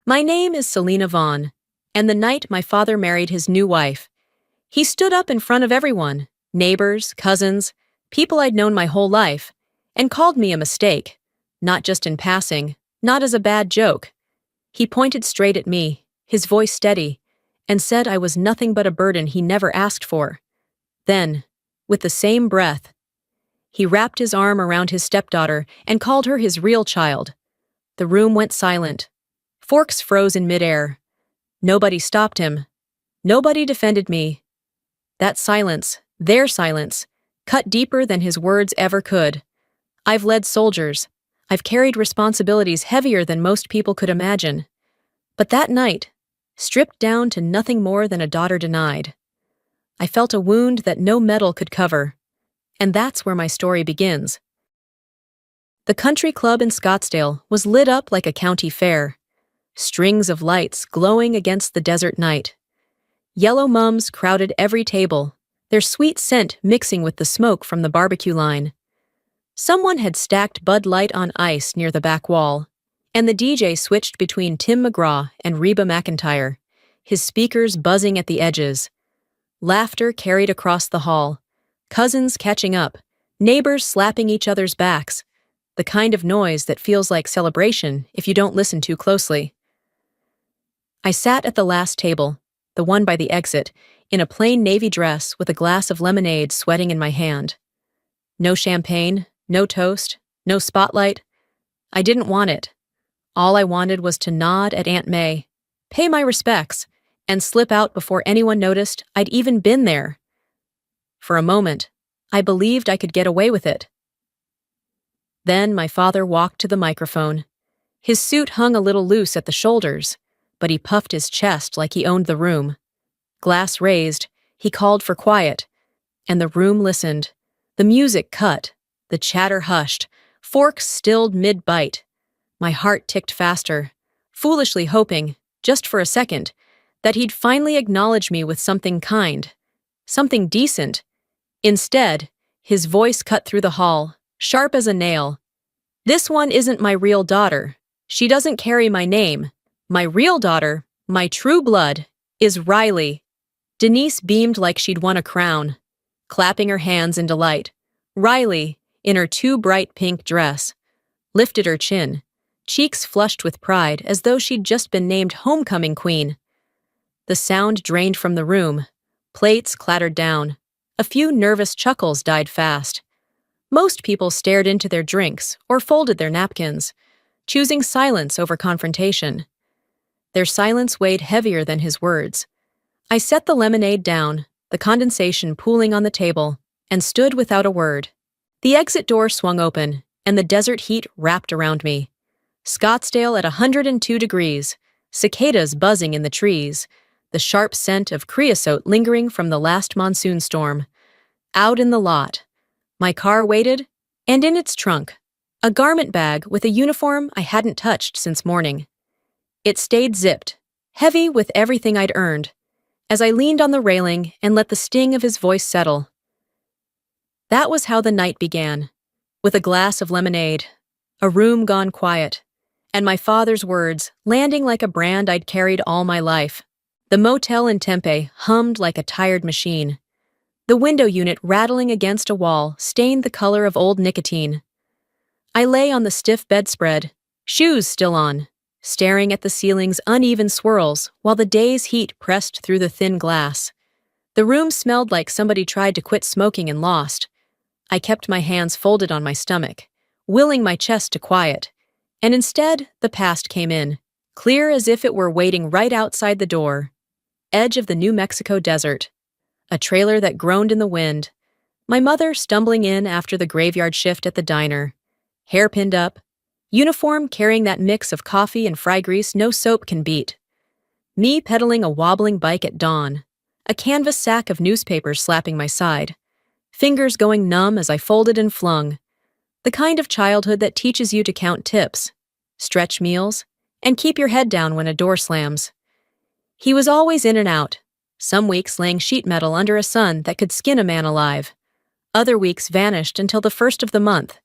My name is Selina Vaughn, and the night my father married his new wife, he stood up in front of everyone, neighbors, cousins, people I'd known my whole life, and called me a mistake, not just in passing, not as a bad joke. He pointed straight at me, his voice steady, and said I was nothing but a burden he never asked for. Then, with the same breath, he wrapped his arm around his stepdaughter and called her his real child. The room went silent. Forks froze in midair. Nobody stopped him. Nobody defended me. That silence, their silence, cut deeper than his words ever could. I've led soldiers. I've carried responsibilities heavier than most people could imagine. But that night, stripped down to nothing more than a daughter denied, I felt a wound that no medal could cover. And that's where my story begins. The country club in Scottsdale was lit up like a county fair. Strings of lights glowing against the desert night. Yellow mums crowded every table, their sweet scent mixing with the smoke from the barbecue line. Someone had stacked Bud Light on ice near the back wall, and the DJ switched between Tim McGraw and Reba McEntire, his speakers buzzing at the edges. Laughter carried across the hall, cousins catching up, neighbors slapping each other's backs, the kind of noise that feels like celebration if you don't listen too closely. I sat at the last table, the one by the exit, in a plain navy dress with a glass of lemonade sweating in my hand. No champagne, no toast, no spotlight. I didn't want it. All I wanted was to nod at Aunt May, pay my respects, and slip out before anyone noticed I'd even been there. For a moment, I believed I could get away with it. Then my father walked to the microphone. His suit hung a little loose at the shoulders, but he puffed his chest like he owned the room. Glass raised, he called for quiet, and the room listened. The music cut, the chatter hushed, forks stilled mid-bite. My heart ticked faster, foolishly hoping, just for a second, that he'd finally acknowledge me with something kind, something decent. Instead, his voice cut through the hall, sharp as a nail. "This one isn't my real daughter. She doesn't carry my name. My real daughter, my true blood, is Riley." Denise beamed like she'd won a crown, clapping her hands in delight. Riley, in her too bright pink dress, lifted her chin, cheeks flushed with pride as though she'd just been named homecoming queen. The sound drained from the room. Plates clattered down. A few nervous chuckles died fast. Most people stared into their drinks or folded their napkins, choosing silence over confrontation. Their silence weighed heavier than his words. I set the lemonade down, the condensation pooling on the table, and stood without a word. The exit door swung open, and the desert heat wrapped around me. Scottsdale at 102 degrees, cicadas buzzing in the trees, the sharp scent of creosote lingering from the last monsoon storm. Out in the lot, my car waited, and in its trunk, a garment bag with a uniform I hadn't touched since morning. It stayed zipped, heavy with everything I'd earned, as I leaned on the railing and let the sting of his voice settle. That was how the night began, with a glass of lemonade, a room gone quiet, and my father's words landing like a brand I'd carried all my life. The motel in Tempe hummed like a tired machine. The window unit rattling against a wall stained the color of old nicotine. I lay on the stiff bedspread, shoes still on, staring at the ceiling's uneven swirls while the day's heat pressed through the thin glass. The room smelled like somebody tried to quit smoking and lost. I kept my hands folded on my stomach, willing my chest to quiet, and instead the past came in, clear as if it were waiting right outside the door. Edge of the New Mexico desert. A trailer that groaned in the wind. My mother stumbling in after the graveyard shift at the diner. Hair pinned up. Uniform carrying that mix of coffee and fry grease no soap can beat. Me pedaling a wobbling bike at dawn. A canvas sack of newspapers slapping my side. Fingers going numb as I folded and flung. The kind of childhood that teaches you to count tips, stretch meals, and keep your head down when a door slams. He was always in and out, some weeks laying sheet metal under a sun that could skin a man alive. Other weeks vanished until the first of the month.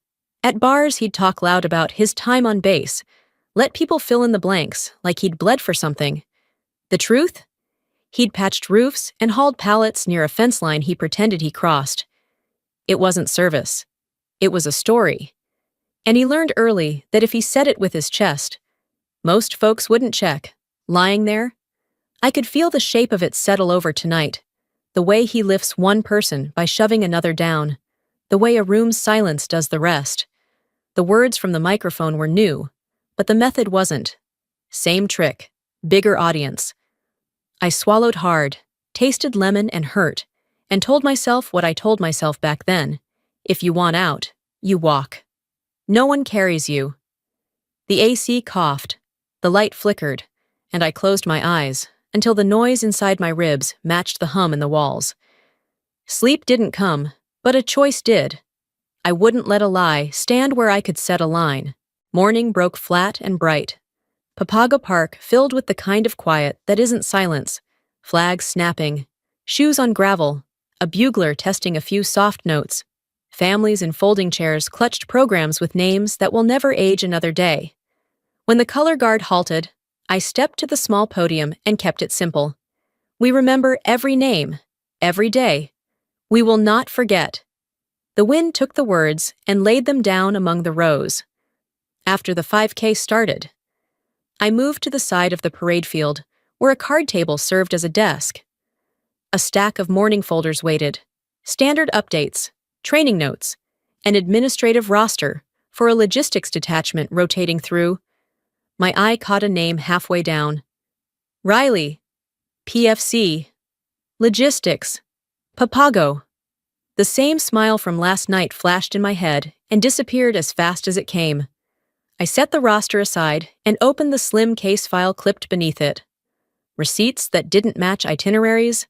At bars, he'd talk loud about his time on base, Let people fill in the blanks, like he'd bled for something. The truth? He'd patched roofs and hauled pallets near a fence line he pretended he crossed. It wasn't service. It was a story. And he learned early that if he said it with his chest, most folks wouldn't check. Lying there, I could feel the shape of it settle over tonight. The way he lifts one person by shoving another down. The way a room's silence does the rest. The words from the microphone were new, but the method wasn't. Same trick, bigger audience. I swallowed hard, tasted lemon and hurt, and told myself what I told myself back then. If you want out, you walk. No one carries you. The AC coughed, the light flickered, and I closed my eyes until the noise inside my ribs matched the hum in the walls. Sleep didn't come, but a choice did. I wouldn't let a lie stand where I could set a line. Morning broke flat and bright. Papago Park filled with the kind of quiet that isn't silence, flags snapping, shoes on gravel, a bugler testing a few soft notes. Families in folding chairs clutched programs with names that will never age another day. When the color guard halted, I stepped to the small podium and kept it simple. We remember every name, every day. We will not forget. The wind took the words and laid them down among the rows. After the 5K started, I moved to the side of the parade field, where a card table served as a desk. A stack of morning folders waited, standard updates, training notes, an administrative roster for a logistics detachment rotating through. My eye caught a name halfway down. Riley, PFC, Logistics, Papago. The same smile from last night flashed in my head and disappeared as fast as it came. I set the roster aside and opened the slim case file clipped beneath it. Receipts that didn't match itineraries.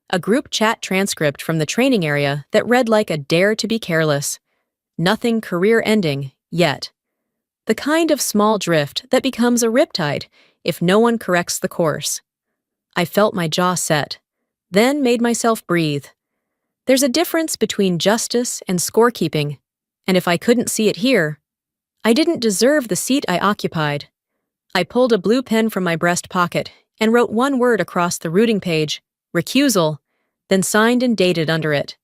A group chat transcript from the training area that read like a dare to be careless. Nothing career-ending, yet. The kind of small drift that becomes a riptide if no one corrects the course. I felt my jaw set, then made myself breathe. There's a difference between justice and scorekeeping, and if I couldn't see it here, I didn't deserve the seat I occupied. I pulled a blue pen from my breast pocket and wrote one word across the routing page, recusal, then signed and dated under it.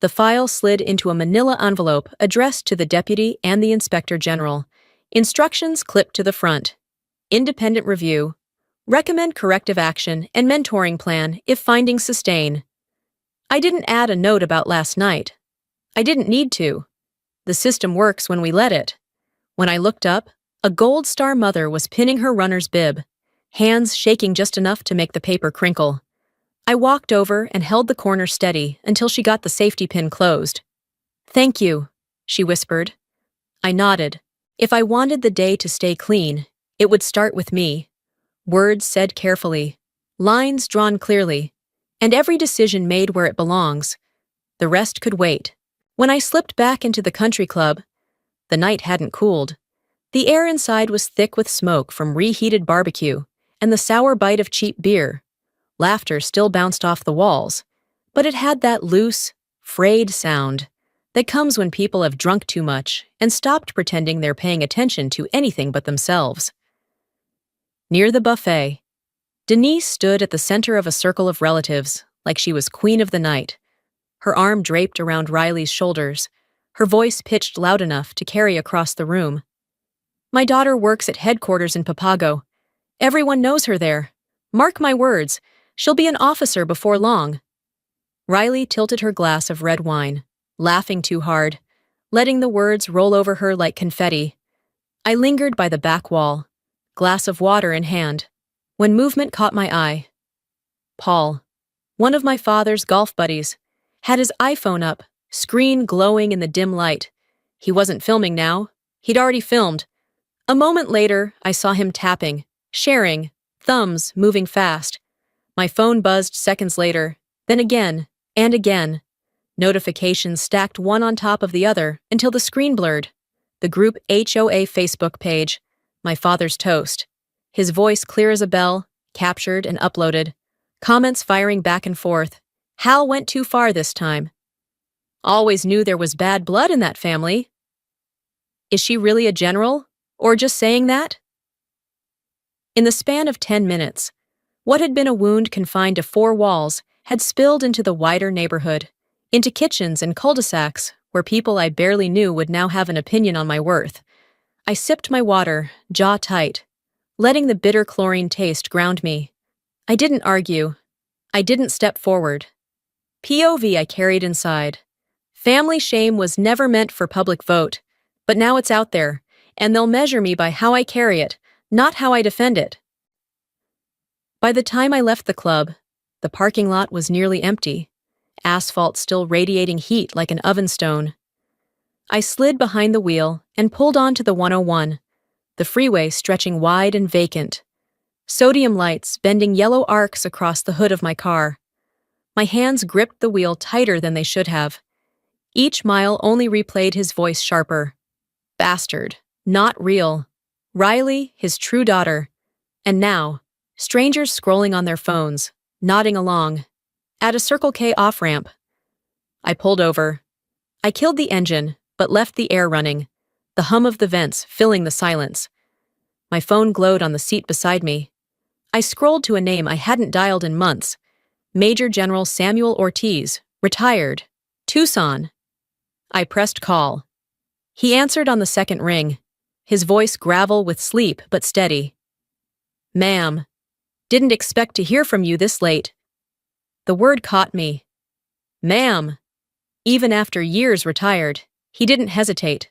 The file slid into a manila envelope addressed to the deputy and the inspector general. Instructions clipped to the front. Independent review. Recommend corrective action and mentoring plan if findings sustain. I didn't add a note about last night. I didn't need to. The system works when we let it. When I looked up, a Gold Star mother was pinning her runner's bib, hands shaking just enough to make the paper crinkle. I walked over and held the corner steady until she got the safety pin closed. "Thank you," she whispered. I nodded. If I wanted the day to stay clean, it would start with me. Words said carefully, lines drawn clearly, and every decision made where it belongs. The rest could wait. When I slipped back into the country club, the night hadn't cooled. The air inside was thick with smoke from reheated barbecue and the sour bite of cheap beer. Laughter still bounced off the walls, but it had that loose, frayed sound that comes when people have drunk too much and stopped pretending they're paying attention to anything but themselves. Near the buffet, Denise stood at the center of a circle of relatives, like she was queen of the night. Her arm draped around Riley's shoulders, her voice pitched loud enough to carry across the room. "My daughter works at headquarters in Papago. Everyone knows her there. Mark my words, she'll be an officer before long." Riley tilted her glass of red wine, laughing too hard, letting the words roll over her like confetti. I lingered by the back wall, glass of water in hand, when movement caught my eye. Paul, one of my father's golf buddies, had his iPhone up, screen glowing in the dim light. He wasn't filming now. He'd already filmed. A moment later, I saw him tapping, sharing, thumbs moving fast. My phone buzzed seconds later, then again, and again. Notifications stacked one on top of the other until the screen blurred. The group HOA Facebook page, my father's toast. His voice clear as a bell, captured and uploaded. Comments firing back and forth. Hal went too far this time. Always knew there was bad blood in that family. Is she really a general? Or just saying that? In the span of 10 minutes, what had been a wound confined to 4 walls had spilled into the wider neighborhood, into kitchens and cul-de-sacs where people I barely knew would now have an opinion on my worth. I sipped my water, jaw tight, letting the bitter chlorine taste ground me. I didn't argue. I didn't step forward. POV I carried inside. Family shame was never meant for public vote, but now it's out there, and they'll measure me by how I carry it, not how I defend it. By the time I left the club, the parking lot was nearly empty, asphalt still radiating heat like an oven stone. I slid behind the wheel and pulled onto the 101, the freeway stretching wide and vacant. Sodium lights bending yellow arcs across the hood of my car. My hands gripped the wheel tighter than they should have. Each mile only replayed his voice sharper. Bastard. Not real. Riley, his true daughter. And now, strangers scrolling on their phones, nodding along. At a Circle K off-ramp. I pulled over. I killed the engine, but left the air running, the hum of the vents filling the silence. My phone glowed on the seat beside me. I scrolled to a name I hadn't dialed in months. Major General Samuel Ortiz, retired. Tucson. I pressed call. He answered on the second ring, his voice gravel with sleep but steady. Ma'am, didn't expect to hear from you this late. The word caught me. Ma'am. Even after years retired, he didn't hesitate.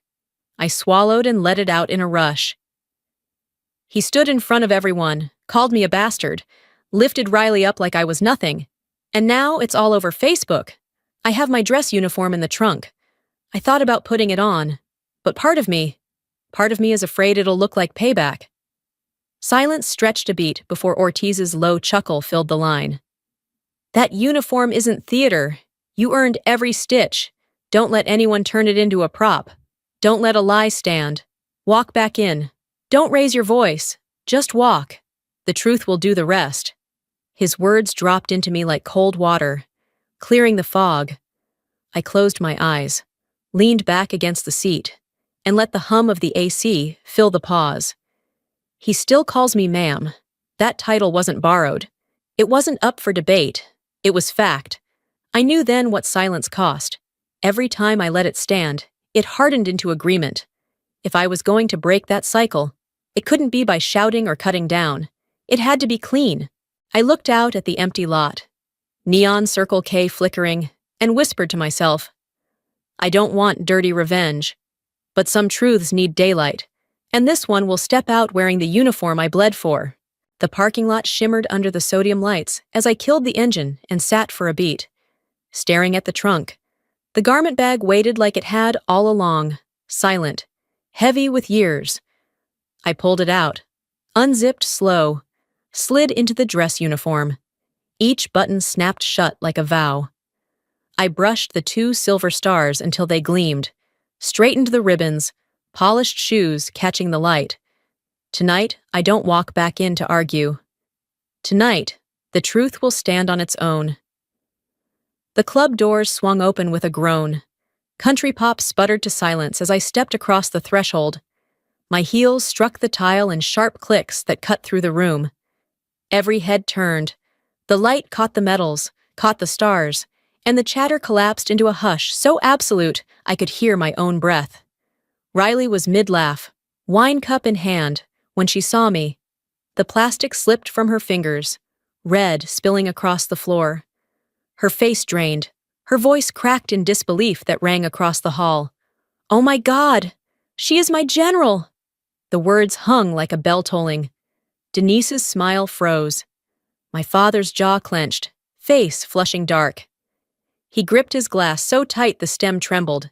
I swallowed and let it out in a rush. He stood in front of everyone, called me a bastard, lifted Riley up like I was nothing. And now it's all over Facebook. I have my dress uniform in the trunk. I thought about putting it on, but part of me is afraid it'll look like payback. Silence stretched a beat before Ortiz's low chuckle filled the line. That uniform isn't theater. You earned every stitch. Don't let anyone turn it into a prop. Don't let a lie stand. Walk back in. Don't raise your voice. Just walk. The truth will do the rest. His words dropped into me like cold water, clearing the fog. I closed my eyes, leaned back against the seat, and let the hum of the AC fill the pause. He still calls me ma'am. That title wasn't borrowed. It wasn't up for debate. It was fact. I knew then what silence cost. Every time I let it stand, it hardened into agreement. If I was going to break that cycle, it couldn't be by shouting or cutting down. It had to be clean. I looked out at the empty lot, neon Circle K flickering, and whispered to myself, I don't want dirty revenge, but some truths need daylight, and this one will step out wearing the uniform I bled for. The parking lot shimmered under the sodium lights as I killed the engine and sat for a beat, staring at the trunk. The garment bag waited like it had all along, silent, heavy with years. I pulled it out, unzipped slow, slid into the dress uniform. Each button snapped shut like a vow. I brushed the 2 silver stars until they gleamed, straightened the ribbons, polished shoes catching the light. Tonight, I don't walk back in to argue. Tonight, the truth will stand on its own. The club doors swung open with a groan. Country pop sputtered to silence as I stepped across the threshold. My heels struck the tile in sharp clicks that cut through the room. Every head turned. The light caught the metals, caught the stars, and the chatter collapsed into a hush so absolute I could hear my own breath. Riley was mid-laugh, wine cup in hand, when she saw me. The plastic slipped from her fingers, red spilling across the floor. Her face drained, her voice cracked in disbelief that rang across the hall. Oh my God! She is my general! The words hung like a bell tolling. Denise's smile froze. My father's jaw clenched, face flushing dark. He gripped his glass so tight the stem trembled.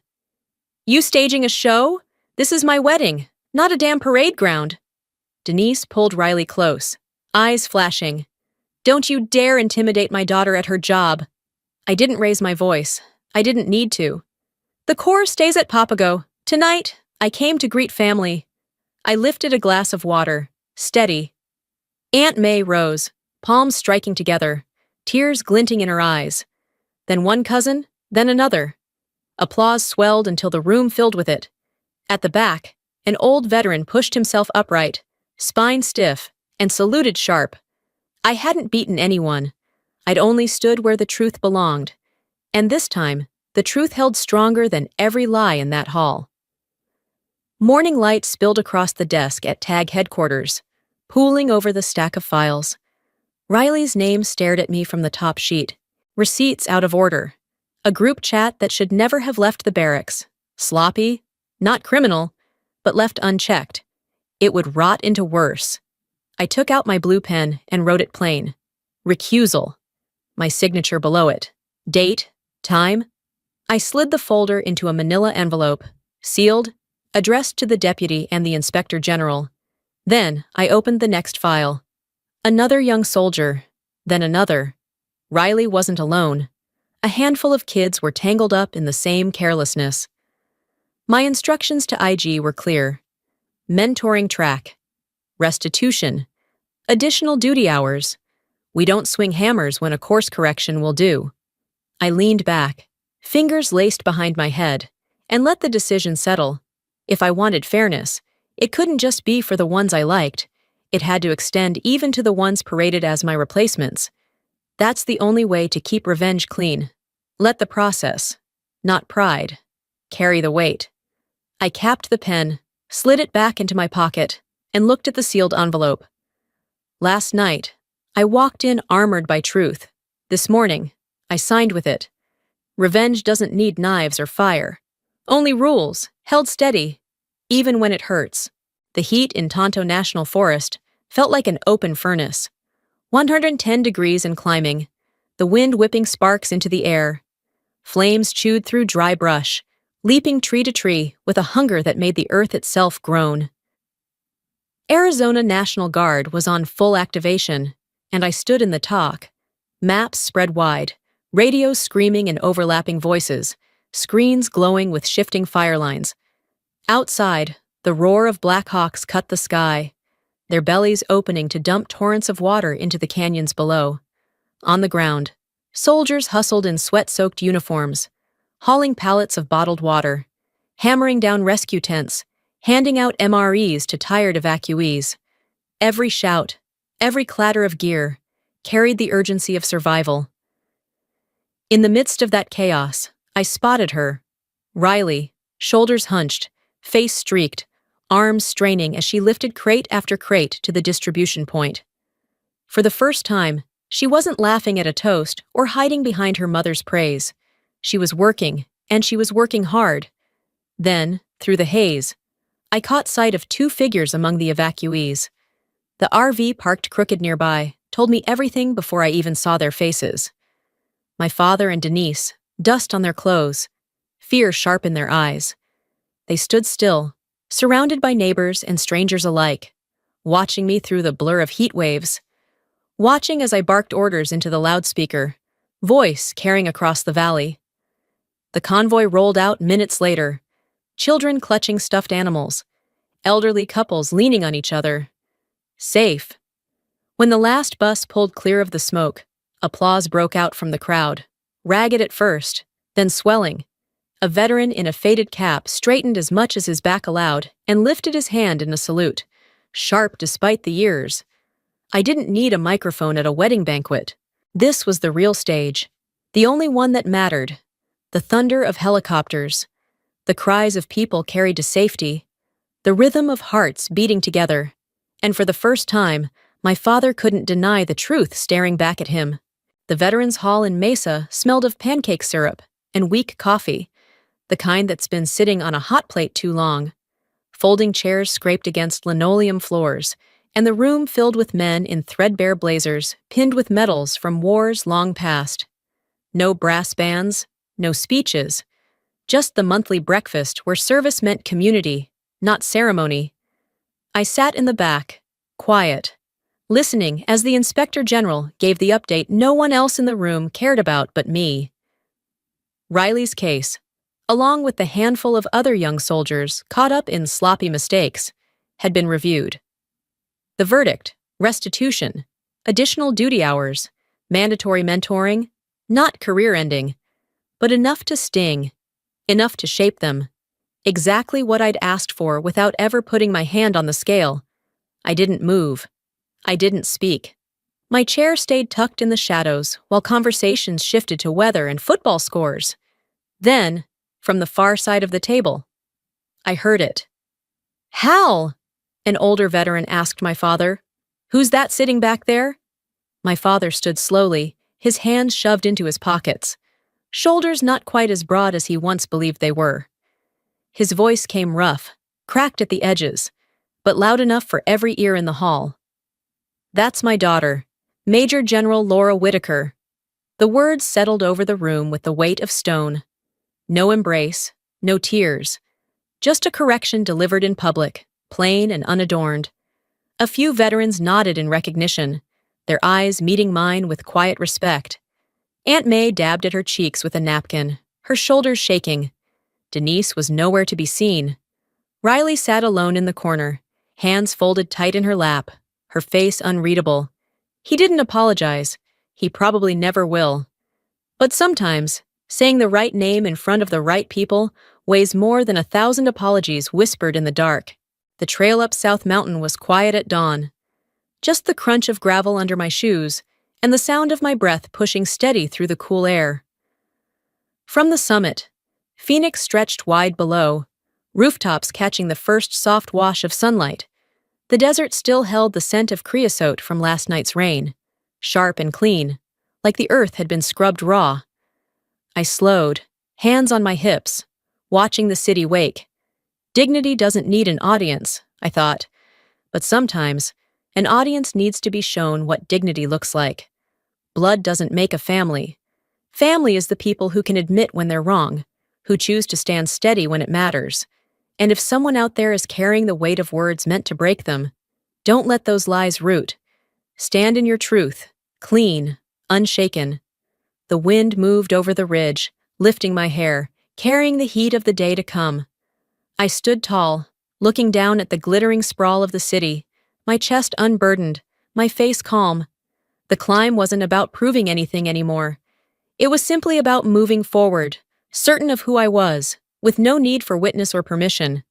You staging a show? This is my wedding, not a damn parade ground. Denise pulled Riley close, eyes flashing. Don't you dare intimidate my daughter at her job. I didn't raise my voice. I didn't need to. The Corps stays at Papago. Tonight, I came to greet family. I lifted a glass of water, steady. Aunt May rose, palms striking together, tears glinting in her eyes. Then one cousin, then another. Applause swelled until the room filled with it. At the back, an old veteran pushed himself upright, spine stiff, and saluted sharp. I hadn't beaten anyone. I'd only stood where the truth belonged. And this time, the truth held stronger than every lie in that hall. Morning light spilled across the desk at TAG headquarters, pooling over the stack of files. Riley's name stared at me from the top sheet. Receipts out of order. A group chat that should never have left the barracks. Sloppy, not criminal, but left unchecked. It would rot into worse. I took out my blue pen and wrote it plain. Recusal. My signature below it. Date, time. I slid the folder into a manila envelope, sealed, addressed to the deputy and the inspector general. Then I opened the next file. Another young soldier, then another. Riley wasn't alone. A handful of kids were tangled up in the same carelessness. My instructions to IG were clear. Mentoring track. Restitution. Additional duty hours. We don't swing hammers when a course correction will do. I leaned back, fingers laced behind my head, and let the decision settle. If I wanted fairness, it couldn't just be for the ones I liked. It had to extend even to the ones paraded as my replacements. That's the only way to keep revenge clean. Let the process, not pride, carry the weight. I capped the pen, slid it back into my pocket, and looked at the sealed envelope. Last night, I walked in armored by truth. This morning, I signed with it. Revenge doesn't need knives or fire. Only rules, held steady, even when it hurts. The heat in Tonto National Forest felt like an open furnace. 110 degrees and climbing, the wind whipping sparks into the air. Flames chewed through dry brush, leaping tree to tree with a hunger that made the earth itself groan. Arizona National Guard was on full activation, and I stood in the talk. Maps spread wide, radios screaming in overlapping voices, screens glowing with shifting fire lines. Outside, the roar of Black Hawks cut the sky, their bellies opening to dump torrents of water into the canyons below. On the ground, soldiers hustled in sweat-soaked uniforms, hauling pallets of bottled water, hammering down rescue tents, handing out MREs to tired evacuees. Every shout, every clatter of gear, carried the urgency of survival. In the midst of that chaos, I spotted her. Riley, shoulders hunched, face streaked, arms straining as she lifted crate after crate to the distribution point. For the first time, she wasn't laughing at a toast or hiding behind her mother's praise. She was working, and she was working hard. Then, through the haze, I caught sight of two figures among the evacuees. The RV parked crooked nearby told me everything before I even saw their faces. My father and Denise, dust on their clothes, fear sharp in their eyes. They stood still, surrounded by neighbors and strangers alike, watching me through the blur of heat waves, watching as I barked orders into the loudspeaker, voice carrying across the valley. The convoy rolled out minutes later, children clutching stuffed animals, elderly couples leaning on each other. Safe. When the last bus pulled clear of the smoke, applause broke out from the crowd, ragged at first, then swelling. A veteran in a faded cap straightened as much as his back allowed and lifted his hand in a salute, sharp despite the years. I didn't need a microphone at a wedding banquet. This was the real stage, the only one that mattered. The thunder of helicopters, the cries of people carried to safety, the rhythm of hearts beating together. And for the first time, my father couldn't deny the truth staring back at him. The Veterans Hall in Mesa smelled of pancake syrup and weak coffee, the kind that's been sitting on a hot plate too long. Folding chairs scraped against linoleum floors, and the room filled with men in threadbare blazers pinned with medals from wars long past. No brass bands, no speeches, just the monthly breakfast where service meant community, not ceremony. I sat in the back, quiet, listening as the Inspector General gave the update no one else in the room cared about but me. Riley's case, along with the handful of other young soldiers caught up in sloppy mistakes, had been reviewed. The verdict, restitution, additional duty hours, mandatory mentoring, not career-ending, but enough to sting, enough to shape them. Exactly what I'd asked for without ever putting my hand on the scale. I didn't move. I didn't speak. My chair stayed tucked in the shadows while conversations shifted to weather and football scores. Then, from the far side of the table, I heard it. "Hal!" An older veteran asked my father. "Who's that sitting back there?" My father stood slowly, his hands shoved into his pockets, shoulders not quite as broad as he once believed they were. His voice came rough, cracked at the edges, but loud enough for every ear in the hall. "That's my daughter, Major General Laura Whitaker." The words settled over the room with the weight of stone. No embrace, no tears, just a correction delivered in public, plain and unadorned. A few veterans nodded in recognition, their eyes meeting mine with quiet respect. Aunt May dabbed at her cheeks with a napkin, her shoulders shaking. Denise was nowhere to be seen. Riley sat alone in the corner, hands folded tight in her lap, her face unreadable. He didn't apologize. He probably never will. But sometimes, saying the right name in front of the right people weighs more than 1,000 apologies whispered in the dark. The trail up South Mountain was quiet at dawn. Just the crunch of gravel under my shoes and the sound of my breath pushing steady through the cool air. From the summit, Phoenix stretched wide below, rooftops catching the first soft wash of sunlight. The desert still held the scent of creosote from last night's rain, sharp and clean, like the earth had been scrubbed raw. I slowed, hands on my hips, watching the city wake. Dignity doesn't need an audience, I thought, but sometimes an audience needs to be shown what dignity looks like. Blood doesn't make a family. Family is the people who can admit when they're wrong, who choose to stand steady when it matters. And if someone out there is carrying the weight of words meant to break them, don't let those lies root. Stand in your truth, clean, unshaken. The wind moved over the ridge, lifting my hair, carrying the heat of the day to come. I stood tall, looking down at the glittering sprawl of the city, my chest unburdened, my face calm. The climb wasn't about proving anything anymore. It was simply about moving forward, certain of who I was, with no need for witness or permission.